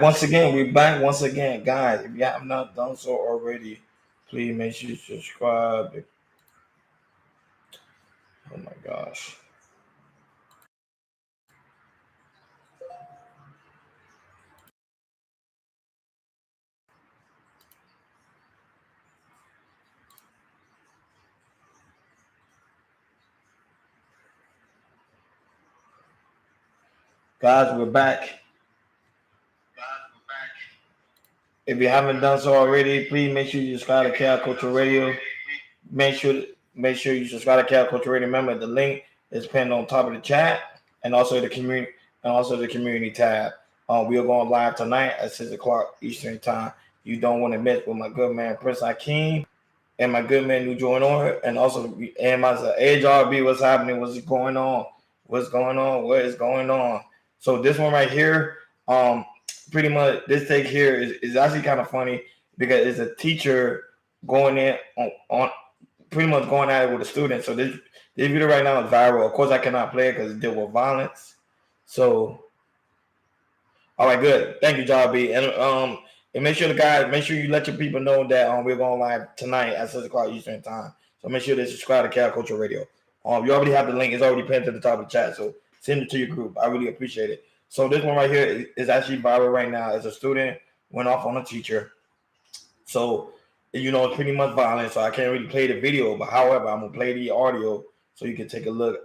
Once again, we're back once again, guys. If you have not done so already, please make sure you subscribe. Oh my gosh, guys, we're back. If you haven't done so already, please make sure you subscribe to Cal Culture Radio. Make sure make sure you subscribe to Cal Culture Radio. Remember, the link is pinned on top of the chat, and also the community tab. We are going live tonight at 6 o'clock Eastern time. You don't want to miss with my good man Prince Akeem and my good man New Join on, and also and my HRB. What's happening? What's going on? What's going on? What is going on? So this one right here, pretty much this take here is actually kind of funny because it's a teacher going in on pretty much going at it with a student. So this video right now is viral. Of course, I cannot play it because it deals with violence. So, all right, good. Thank you, Job B. And make sure you let your people know that we're going live tonight at 6 o'clock Eastern time. So make sure they subscribe to Cal Culture Radio. You already have the link. It's already pinned to the top of the chat. So send it to your group. I really appreciate it. So this one right here is actually viral right now. As a student went off on a teacher. So it's pretty much violent. So I can't really play the video, but however, I'm gonna play the audio so you can take a look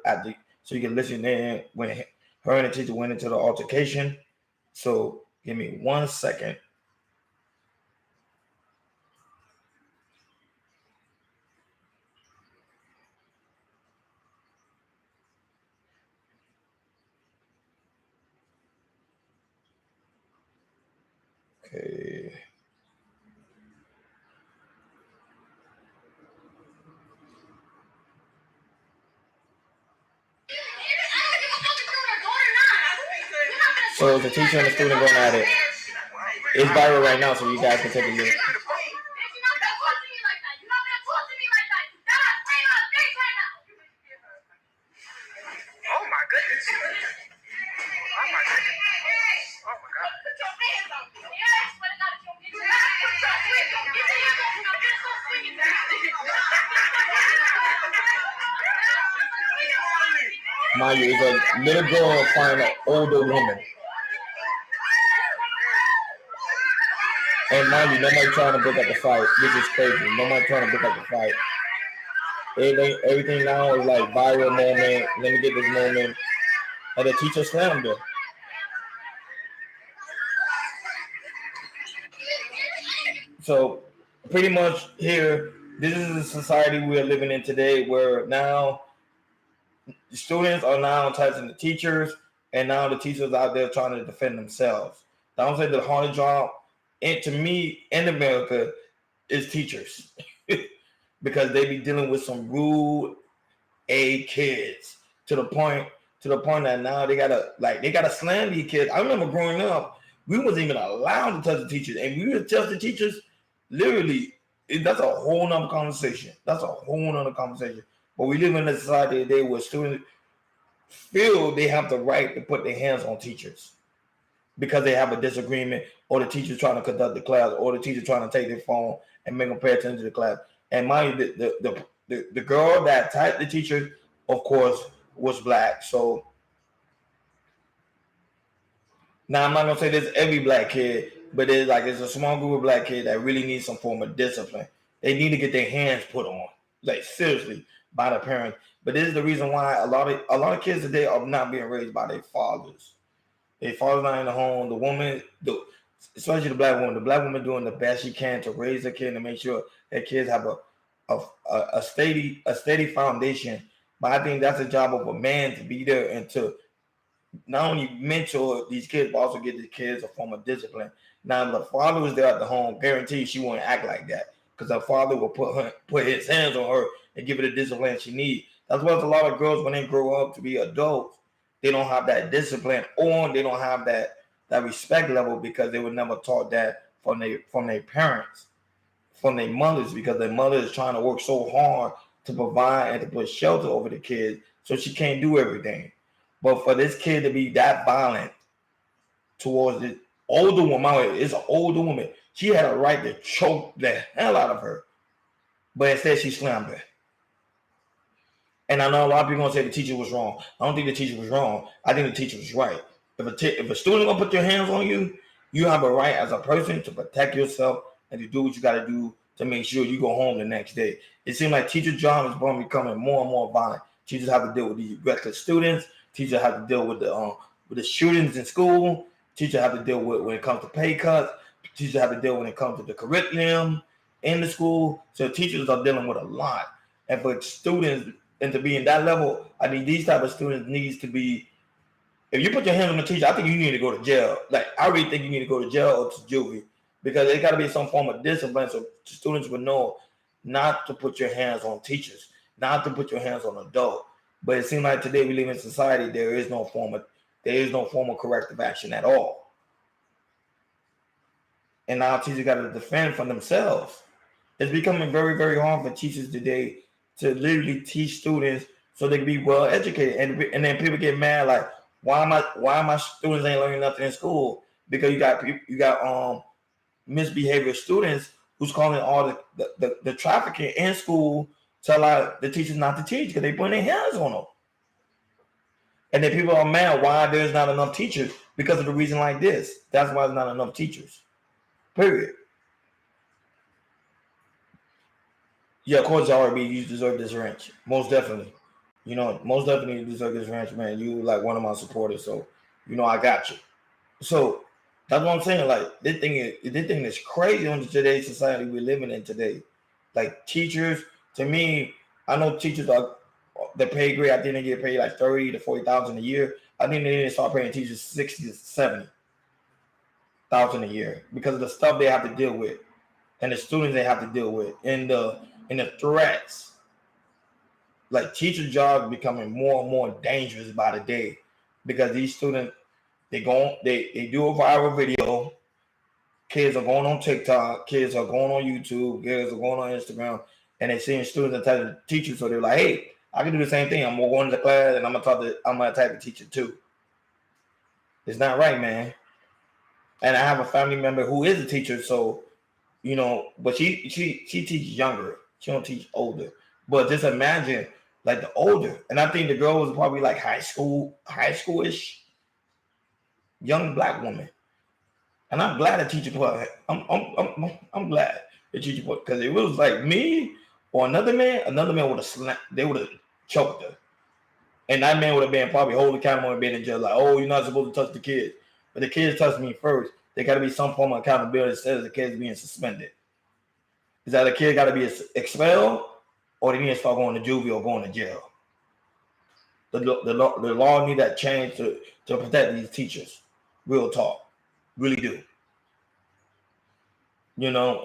so you can listen in when her and the teacher went into the altercation. So give me 1 second. Okay. So the teacher and the student going at it. It's viral right now, so you guys can take a look. Oh my goodness. Oh my goodness. Oh my God. Put your hands up. Mind you, it's a little girl fighting an older woman. And mind you, nobody trying to break up the fight. This is crazy. Nobody trying to break up the fight. Everything now is like viral moment. Let me get this moment. And the teacher slammed her. So pretty much here, this is the society we are living in today, where now the students are now attacking the teachers, and now the teachers out there trying to defend themselves. I don't say the hardest job, and to me in America, is teachers because they be dealing with some rude A kids to the point that now they gotta slam these kids. I remember growing up, we wasn't even allowed to touch the teachers, and we would touch the teachers literally. That's a whole nother conversation. But we live in a society today where students feel they have the right to put their hands on teachers because they have a disagreement, or the teacher trying to conduct the class, or the teacher trying to take their phone and make them pay attention to the class. And mind you, the girl that attacked the teacher, of course, was black. So now I'm not gonna say this every black kid, but it's a small group of black kids that really need some form of discipline. They need to get their hands put on, like seriously, by the parents. But this is the reason why a lot of kids today are not being raised by their fathers. Their fathers not in the home. The woman, especially the black woman doing the best she can to raise her kid and make sure that kids have a steady foundation. But I think that's the job of a man to be there and to not only mentor these kids, but also give the kids a form of discipline. Now, if the father was there at the home, guarantee she won't act like that because her father will put his hands on her and give her the discipline she needs. That's why a lot of girls, when they grow up to be adults, they don't have that discipline, or they don't have that respect level because they were never taught that from their parents, from their mothers, because their mother is trying to work so hard to provide and to put shelter over the kids, so she can't do everything. But for this kid to be that violent towards Older woman, it's an older woman. She had a right to choke the hell out of her, but instead she slammed her. And I know a lot of people gonna say the teacher was wrong. I don't think the teacher was wrong. I think the teacher was right. If a student gonna put their hands on you, you have a right as a person to protect yourself and to do what you got to do to make sure you go home the next day. It seems like teacher job is becoming more and more violent. Teachers have to deal with these aggressive students. Teachers have to deal with the shootings in school. Teachers have to deal with when it comes to pay cuts. Teachers have to deal when it comes to the curriculum in the school. So teachers are dealing with a lot. And for students and to be in that level, I think these type of students needs to be. If you put your hands on the teacher, I think you need to go to jail. Like I really think you need to go to jail or to juvie because there got to be some form of discipline so students would know not to put your hands on teachers, not to put your hands on adults. But it seems like today we live in society there is no form of corrective action at all. And now teachers got to defend for themselves. It's becoming very, very hard for teachers today to literally teach students so they can be well educated. And then people get mad like, why my students ain't learning nothing in school? Because you got misbehavior students who's calling all the trafficking in school to allow the teachers not to teach because they put their hands on them. And then people are mad why there's not enough teachers because of the reason like this. That's why there's not enough teachers. Period. Yeah, of course, RB, you deserve this ranch. Most definitely. You know, most definitely you deserve this ranch, man. You like one of my supporters, so you know I got you. So that's what I'm saying. Like this thing is crazy on today's society we're living in today. Like teachers, to me, I know teachers are the pay grade. I think they get paid like 30 to 40,000 a year. I think they need to start paying teachers 60 to 70,000 a year because of the stuff they have to deal with and the students they have to deal with and the threats. Like teacher jobs becoming more and more dangerous by the day because these students they do a viral video. Kids are going on TikTok, kids are going on YouTube, kids are going on Instagram, and they're seeing students attacking teachers. So they're like, hey, I can do the same thing. I'm gonna go into the class and I'm gonna attack the teacher too. It's not right, man. And I have a family member who is a teacher, so you know, but she teaches younger. She don't teach older. But just imagine like the older, and I think the girl was probably like high schoolish, young black woman. And I'm glad the teacher put. I'm glad the teacher put because if it was like me or another man would have slapped. They would have choked her, and that man would have been probably holding accountable and been in jail. Like, oh, you're not supposed to touch the kids, but the kids touched me first. There got to be some form of accountability instead of the kids being suspended. Is that the kid got to be expelled, or they need to start going to juvie or going to jail? The law need that change to protect these teachers. Real talk. Really do. You know,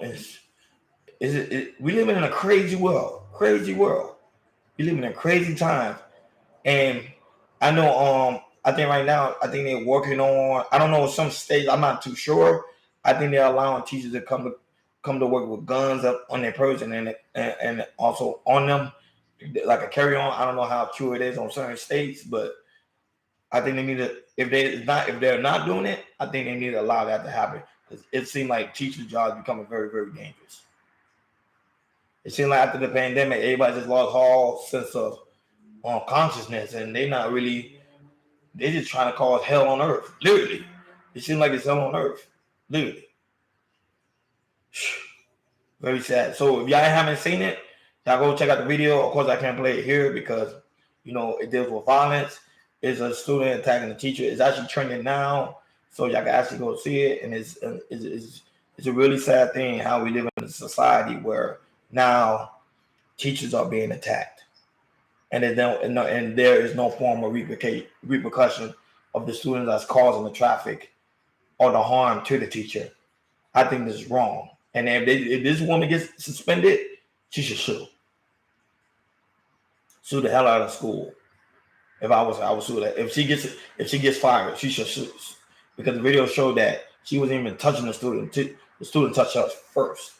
we live in a crazy world. Crazy world. We live in a crazy time. And I know I think right now, I think they're working on, I don't know, some states, I'm not too sure. I think they're allowing teachers to come to work with guns up on their person and also on them, like a carry-on. I don't know how true it is on certain states, but I think they need to, if they're not doing it, I think they need to allow that to happen. Because it seemed like teacher jobs becoming very, very dangerous. It seemed like after the pandemic, everybody just lost all sense of consciousness, and they're just trying to cause hell on earth. Literally. It seems like it's hell on earth. Literally. Very sad. So if y'all haven't seen it, y'all go check out the video. Of course, I can't play it here because, you know, it deals with violence. It's a student attacking the teacher. It's actually trending now, so y'all can actually go see it. And it's a really sad thing how we live in a society where now teachers are being attacked, and there is no form of repercussion of the students that's causing the traffic or the harm to the teacher. I think this is wrong. And if this woman gets suspended, she should sue the hell out of school. If I would sue that. If she gets fired, she should sue, because the video showed that she wasn't even touching the student. The student touched her first.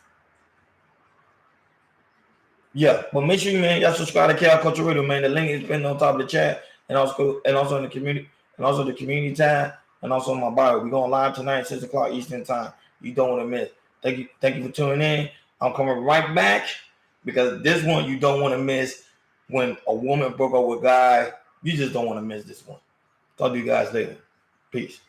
Yeah, but make sure y'all subscribe to KL Culture Radio, man. The link is pinned on top of the chat, and also in the community, and also the community tab. and also my bio. We're going live tonight, 6 o'clock Eastern time. You don't want to miss. Thank you for tuning in. I'm coming right back because this one you don't want to miss. When a woman broke up with a guy, you just don't want to miss this one. Talk to you guys later. Peace.